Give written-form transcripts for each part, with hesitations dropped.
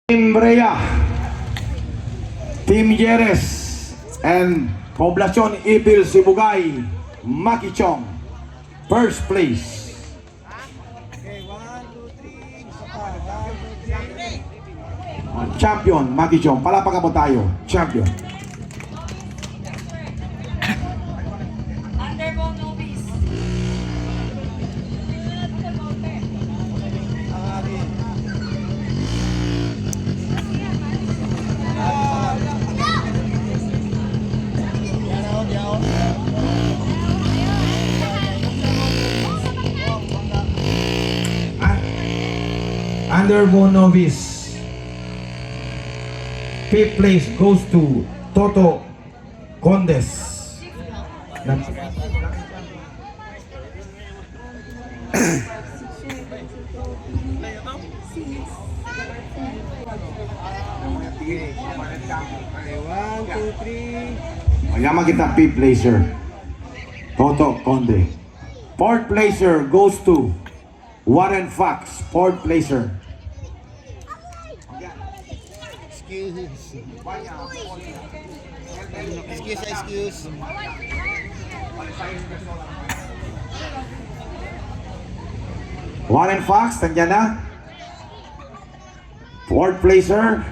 Team Brea, Team Yeres, and Poblacion Ipil Sibugay, Makichong, first place. Champion, Makichong. Palapakan mo tayo. Champion. Underbone novice. Underbone novice. Fifth place goes to Toto Condes. Yaman kita fifth placer. Toto Conde. Fourth placer goes to Warren Fox. Fourth placer. Excuse. Warren Fox, nandiyan na. Fourth placer.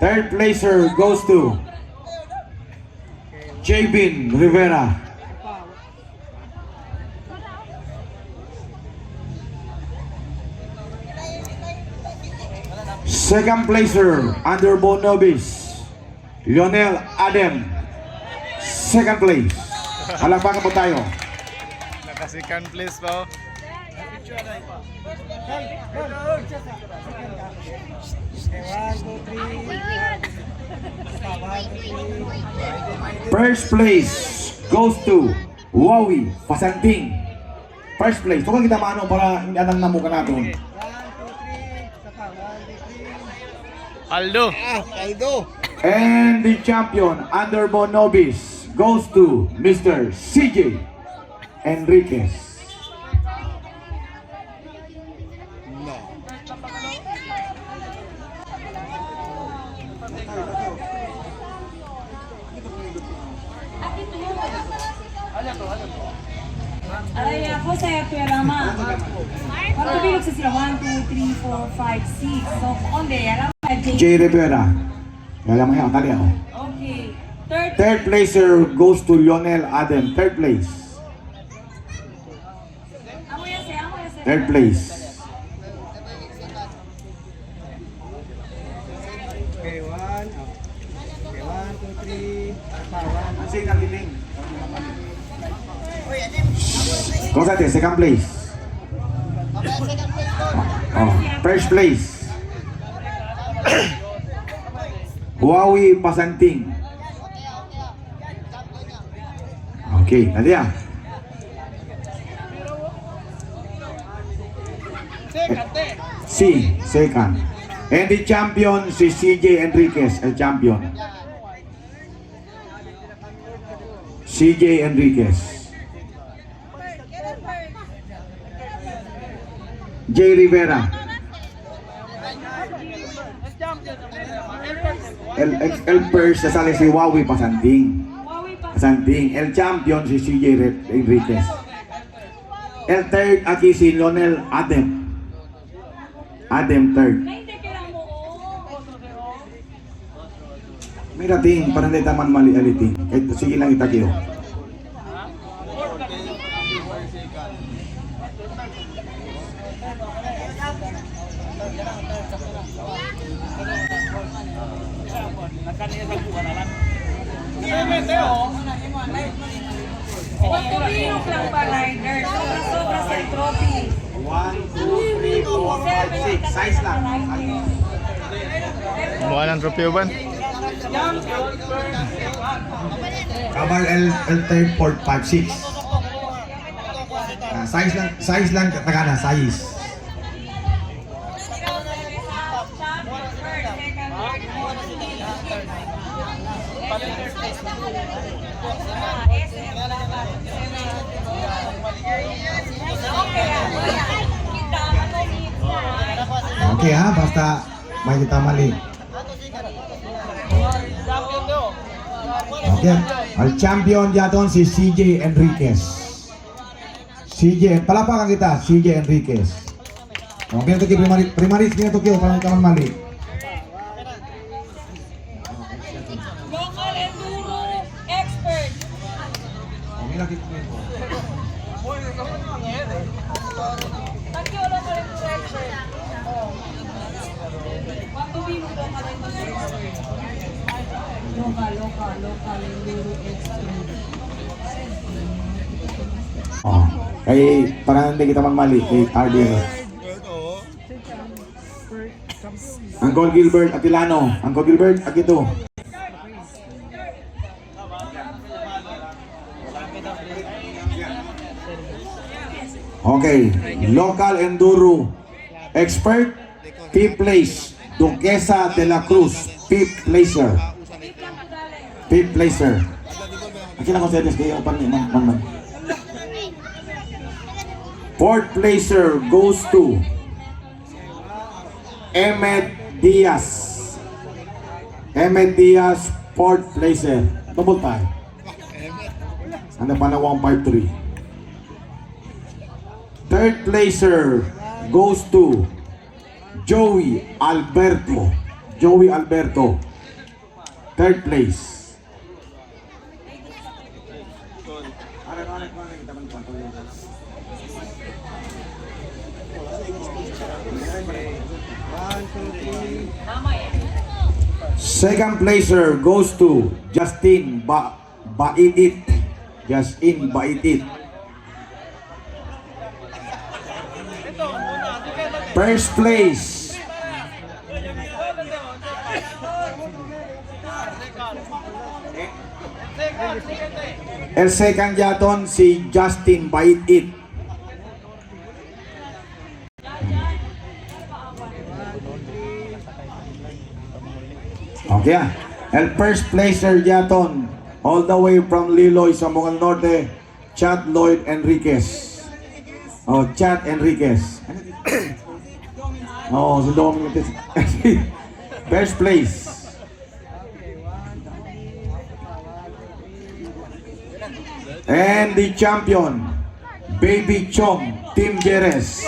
Third placer goes to Jabin Rivera. Second placer, Underbone novice, Lionel Adem. Second place. Palakpakan po tayo. Naka-second place po. First place goes to Wawi Pasanting. First place. Tukang kita maano para hindi anang namuka natin. Aldo. And the champion, Underbone novice, goes to Mr. CJ Enriquez. Aray ako sa pera ma. Ano bilog sa sila? 1, 2, 3, 4, 5, 6. So, onde, alam mo, J. Rivera. Alam mo yan, tali ako. Okay. Third placer goes to Lionel Adem. Third place. Amo yan siya. Third place. Okay, 1, 2, 3, Kung sa atin, second place. Oh, first place. Huawei Pasanting. Okay, nandiyan. Second. And the champion, si CJ Enriquez, el champion. CJ Enriquez. J. Rivera. El first sasali si Wawi Pasanting. El champion si CJ Enriquez. El third aquí si Lionel Adem. Adem third. Mira ting, para hindi taman mali aliting. Kahit sige lang itakyo. Pagkabilog lang pa, rider. Sobra sa trophy. 1, 2, 3, 4, 5, 6. Size lang. Kumuha ng trophy ba? Kabar L third, 4, 5, 6. Size lang, tagana, size. Okay ha, basta may kita mali. Okay. Al champion diaton si CJ Enriquez. CJ, palapakan kita, CJ Enriquez. Okay, ito primaris niya ito kyo, parang kaman mali. Local enduro expert. Okay, lagi ko ito. Thank you, local enduro expert. Patuloy local enduro expert. Local enduro expert. Oh, kay parang hindi kita magmali kay Arden. Uncle Gilbert Atilano, Uncle Gilbert Akito. Okay, local enduro expert, fifth place, Duquesa de la Cruz, fifth placer. Fifth placer. Akila ko sa kayo man. Fourth placer goes to Emmet Diaz. Emmet Diaz, fourth placer. Double time. Ano pa na 153. Third placer goes to Joey Alberto. Joey Alberto. Third place. Second placer goes to Justin Baitit. Justin Baitit. First place. El second yaton si Justin Baitit. Okay. El first placer yaton all the way from Liloy, Zamboanga Norte, Chad Lloyd Enriquez. Oh, Chad Enriquez. Oh, si Dominic. First place. And the champion, Baby Chong, Team Jerez.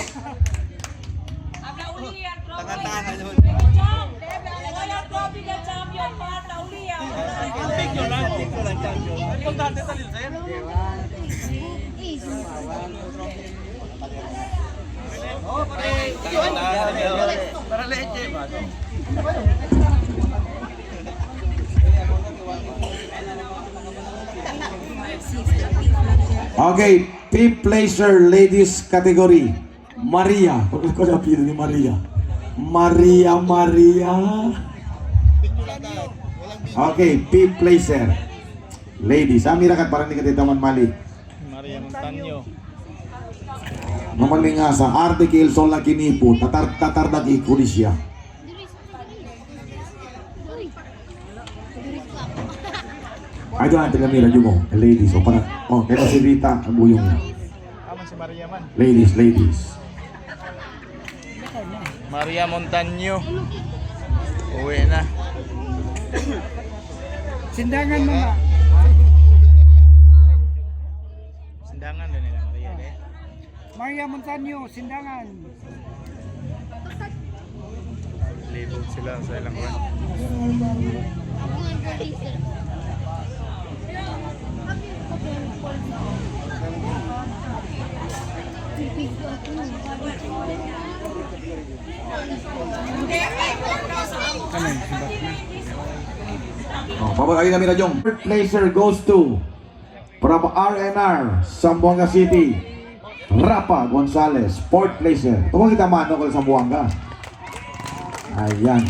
Okay, fifth placer ladies category, Maria. Ko na apelyido ni Maria. Maria. Okay, fifth placer. Ladies, amira kat parang ni katitaman mali. Maria Montaño. Mamaling nga sa Arte Kilson lang kinipo, tatar na ikulis siya. Ay, doon natin lamira yung mo, ladies. O para, kaya si Rita, ang buyong niya. Aman si Maria man. Ladies. Maria Montaño. Uwi na. Sindangan mga. Sindangan din nila Maria eh. Maria Montaño, Sindangan. Label sila sa ilang run. Pabagay namin na yung third placer goes to from RNR, Zamboanga City, Rapa Gonzalez, fourth placer. Kung kita mano ko sa Zamboanga. Ayan.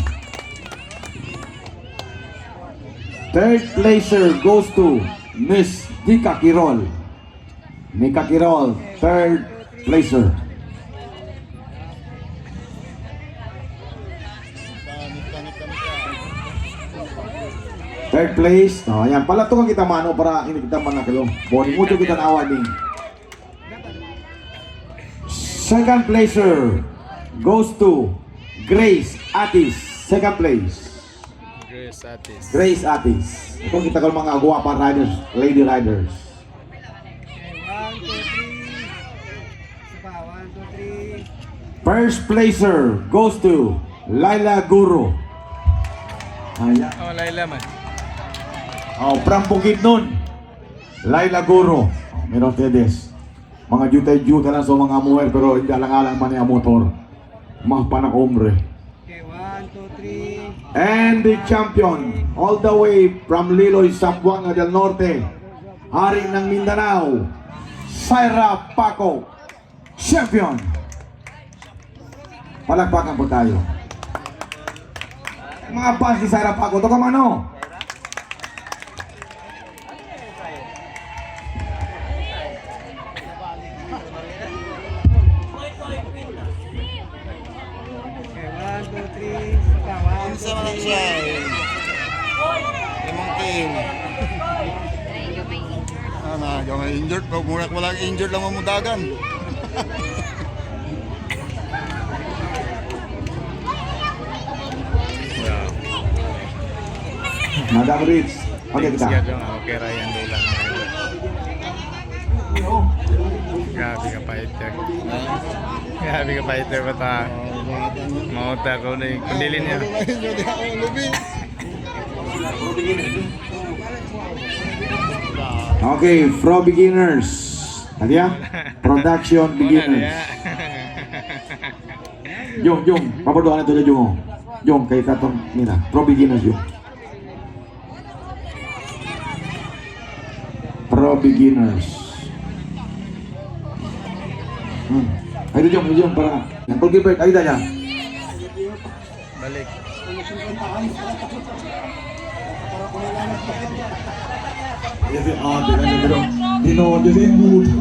Third placer goes to Miss Nika Quirol. Nika Quirol, third placer. Third place. Ayan. Palatukan kita mano para hindi kita manakalo. Boni mucho kita na awarding. Second placer goes to Grace Atis, second place. Grace Atis. Grace Atis. Ito kita ko mga guwapa riders, lady riders. Okay, 1, 2, 3. Isa pa, 1, 2, 3. First placer goes to Laila Guru. Ayan. Oh, Laila man. Oh, from Bukidnon. Laila Guru. Oh, meron tedes. Mga jutay-juta lang sa mga muwer pero hindi alang-alang man yung motor. Mga panak ombre. Okay, 1, 2, 3. And the champion, all the way from Liloy, Zamboanga del Norte, hari ng Mindanao, Saira Paco, champion. Palakpakan po tayo. Mga fans ni Saira Paco, ito ka mano. Okay, 1, 2, 3. Isa pa, 1, 2, 3. Limang team. Yung injured, pag muna walang injured lang mamudagan. Wow. Madam Rich, okay kita. Sige dong, okay Ryan Dulang. Grabe ka fighter. Grabe ka fighter bata. Mauta ko na yung kundilin niya. Hindi ako lubi. Okay, from beginners. Tadi ya? Production beginners. Jom, papadoan itu aja Jom. Jom, kay katong mira, pro beginners Jom. Pro beginners. Ayo Jom para. Yang goalkeeper, ayo dah. Balik. Dino, jadi mood.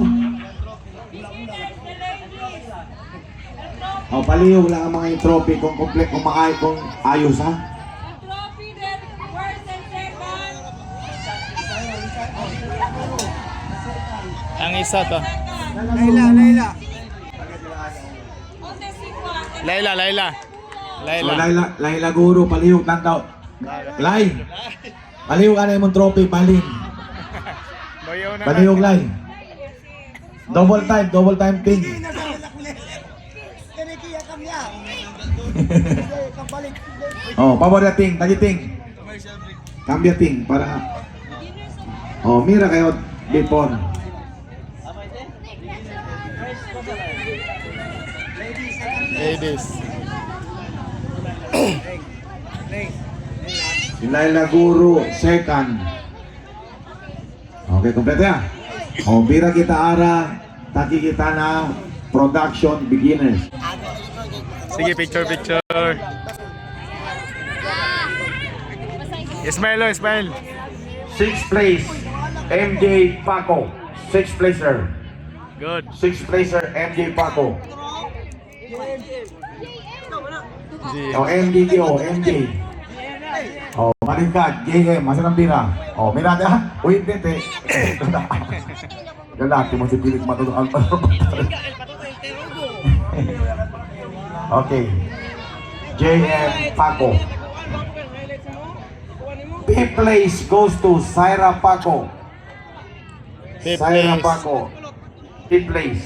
Oh, paliw lang ang mga trophy kung complete, kung kung ayos ha. Trophy then first and second. Ang isa to. Layla. On the sequence. Laila. So, Laila Guru, paliw lang daw. Lay. Paliw ka na yung trophy, palin. Bayaw na. Paliw, Lay. Double time thing. Oh, paboriating, tagiting. Cambiating para. Oh, mira kayo bipon. Ladies. Si Laila Guru, second. Okay, kompleto ya. Oh, bira kita ara, taki kita na production beginners. Sige, picture. Smile. Sixth place, MJ Paco. Sixth placer. Good. Sixth placer, MJ Paco. G. Oh, MJ. Oh, malingkad, JM, masih ng bira. Oh, mira dia. Uy, tete. Galati mo si Pilit matulungan pa. Okay. JM Paco. Fifth place goes to Saira Paco. Fifth Saira place. Paco. Fifth place.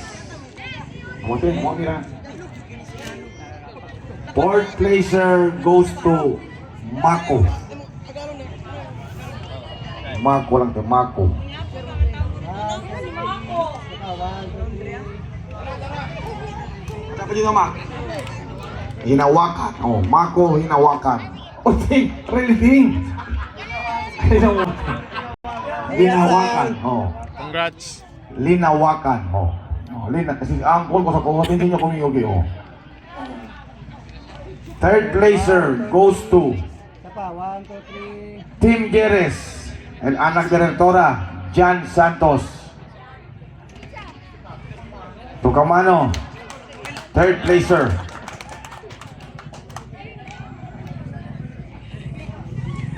Mo mira. Fourth placer goes to Mako. Mako lang to, Mako. Apa juga Mak? Hinawakan. Oh, Mako hinawakan. Oh, ting, really ting. Hinawakan. Oh, Congrats. linawakan. Oh. Oh, lina kasi angkol ko sa kuha, hindi niya kumiyugi. Oh. Third placer goes to Isa pa, 1, 2, 3. Team Jerez, el anak direktora, Jan Santos. Tukamano, third placer.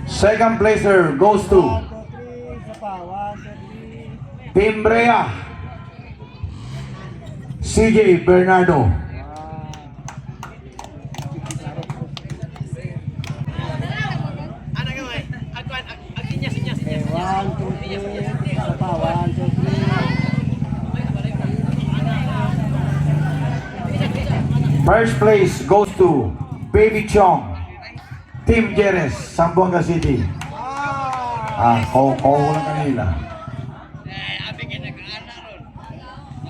Second placer goes to 1, 2, 3. Isa pa, 1, 2, 3. Team Brea, CJ Bernardo. Isa pa, 1, 2, 3. First place goes to Baby Chong, Team Jerez, Zamboanga City. Kung lang kanila.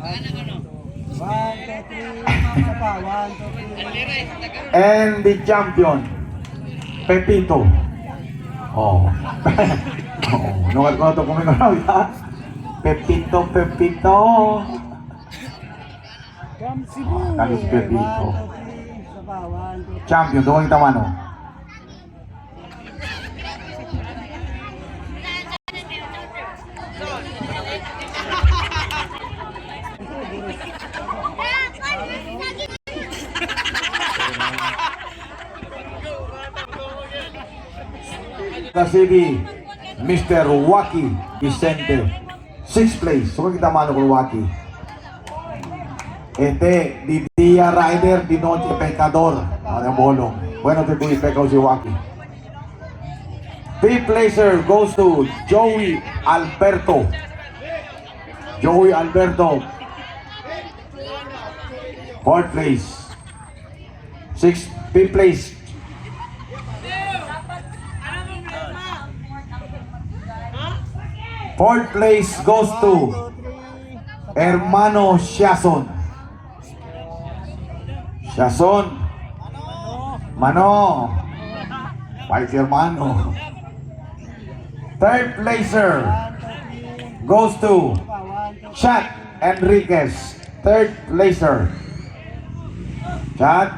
1, 2, 3. Isa pa, 1, 2, 3. And the champion, Pepito. Oh. Nungat ko na ito kumingaraw, ha? Pepito. Come Cebu. Kamis Pepito. 1, 2, 3. Isa pa, 1, 2, 3. Champion, doon kita mano. The city, Mr. Waki Vicente. 6th place. So kita mano ko Waki. Di Dia Rider, di Noche Pecador. Ano bolong. Bueno, te tuwi pekaw si Waki. 5th placer goes to Joey Alberto. 4th place. 5th place. Fourth place goes to Hermano Shason. Mano. White hermano. Third placer goes to Chad Enriquez. Third placer. Chad.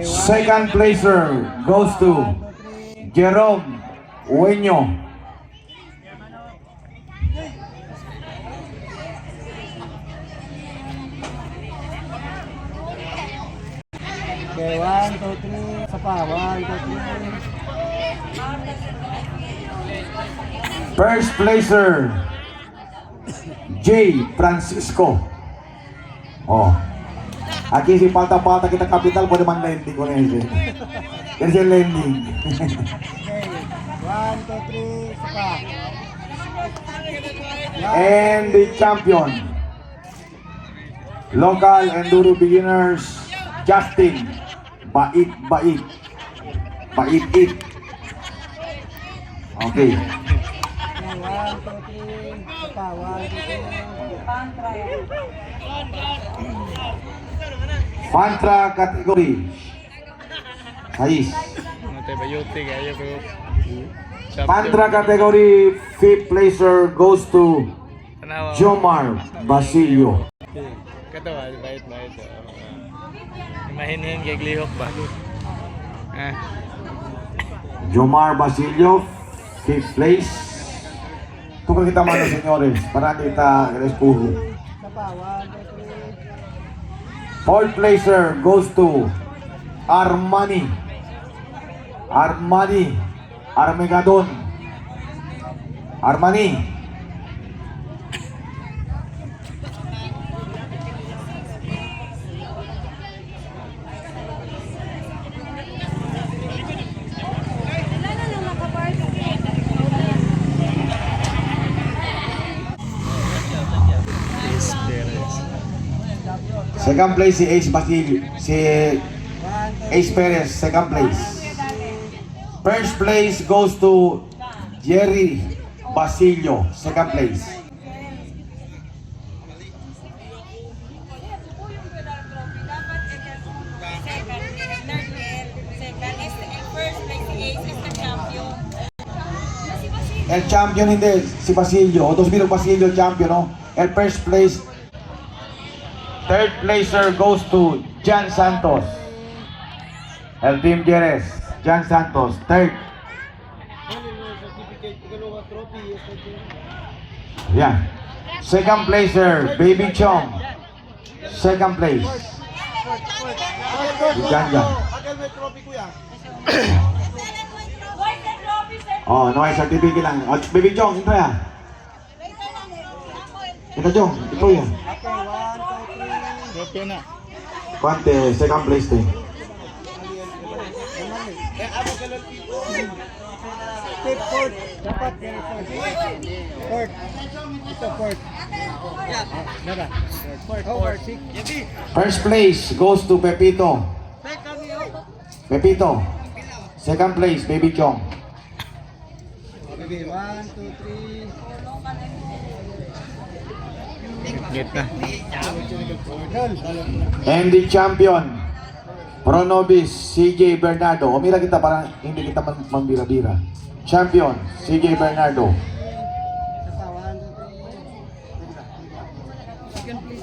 Second placer goes to Jerome Ueño. Okay, 1, 2, 3. Isa pa, 1, 2, 3. First placer J. Francisco. Aquí si falta kita capital pwede man lending ko na yun. Yan siya lending. Okay, 1, 2, 3. Isa pa. And the champion, local enduro beginners, Justin Bait. Okay. Okay, 1, 2, 3. Isa pa, 1, 2, 3. Pantra category 6. Matay bayuti kayo ko. Pantra category 5th placer goes to Tanawa. Jomar Basilio. Katawa, bait. Mahinhin kay glihok ba? Jomar Basilio, 5th place. Tukang kita mano, senyores, para kita respuho. Isa pa, 1, 2, 3. 4th placer goes to Armani Armageddon. Armani. Second place si Ace Basilio, si Ace Perez, second place. First place goes to Jerry Basilio, second place. El champion hindi, si Basilio. Otros Miro Basilio, champion, no? El first place. Third placer goes to Jan Santos. El Team Jerez, Jan Santos, third. Yeah. Second placer, Baby Chong. Second place. Jan. Oh, no hay certificate lang. Oh, Baby Chong, ito ya. Ito Chong, ito ya. Okay, 1, 2, 3. Trophy na. Quante, second place din. Fifth, fourth. Dapat ganito. Fourth. Ito, fourth. Dada. Fourth, fourth. First place goes to Pepito. Pepito. Second place, Baby Chong. Okay, 1, 2, 3. Get na. And the champion, Pronobis, CJ Bernardo. Umira kita para hindi kita mambira-bira. Champion, CJ Bernardo. Isa pa, 1, 2, 3. Second place.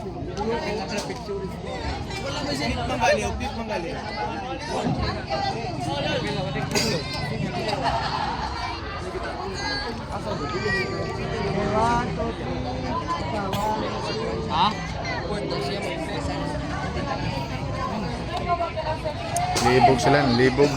Libog sila, libog.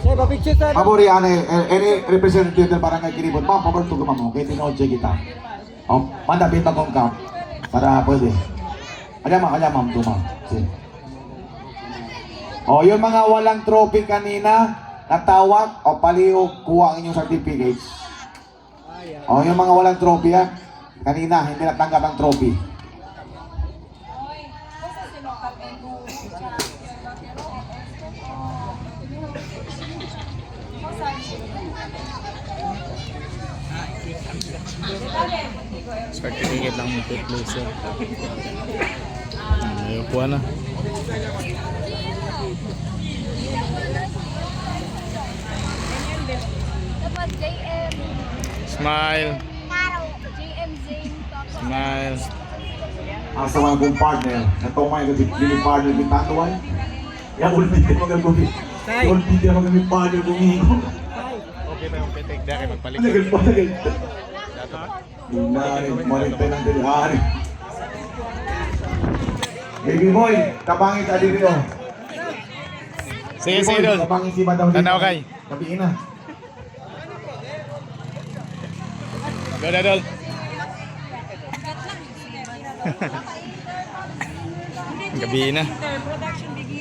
Saya pa-picture sa Pabori, any representative ng barangay Kiribon, ma'am, pabor to mo, kaya tinodje kita. Mandapit na kong camp, para pwede. Kaya ma'am, tumam. Yung mga walang trophy kanina, natawag, palihog, kuha ang inyong certificates. Yung mga walang trophy, kanina, hindi natanggap ang trophy. Certificate lang ng fifth place. Ayun po na. Dapat JM. Smile. JM Zane. Smile. Asa mga kong partner, natumay ko di partner di tatuan. Yang ulpit ko magagawin. Ulpit ko magagawin partner kong hingo. Okay pa yung pitik dahil magpalit. Nagal pa, nagal. Dato pa. Dinari, marintay ng dinari. Baby boy, kapangit adi rin oh. Sige, sige doon. Kapangit si Madam Rita. Tanaw kay. Kapiin na. Go, Dadol. Gabi na.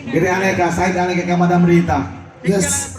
Diri anay ka, side anay ka Madam Rita. Yes.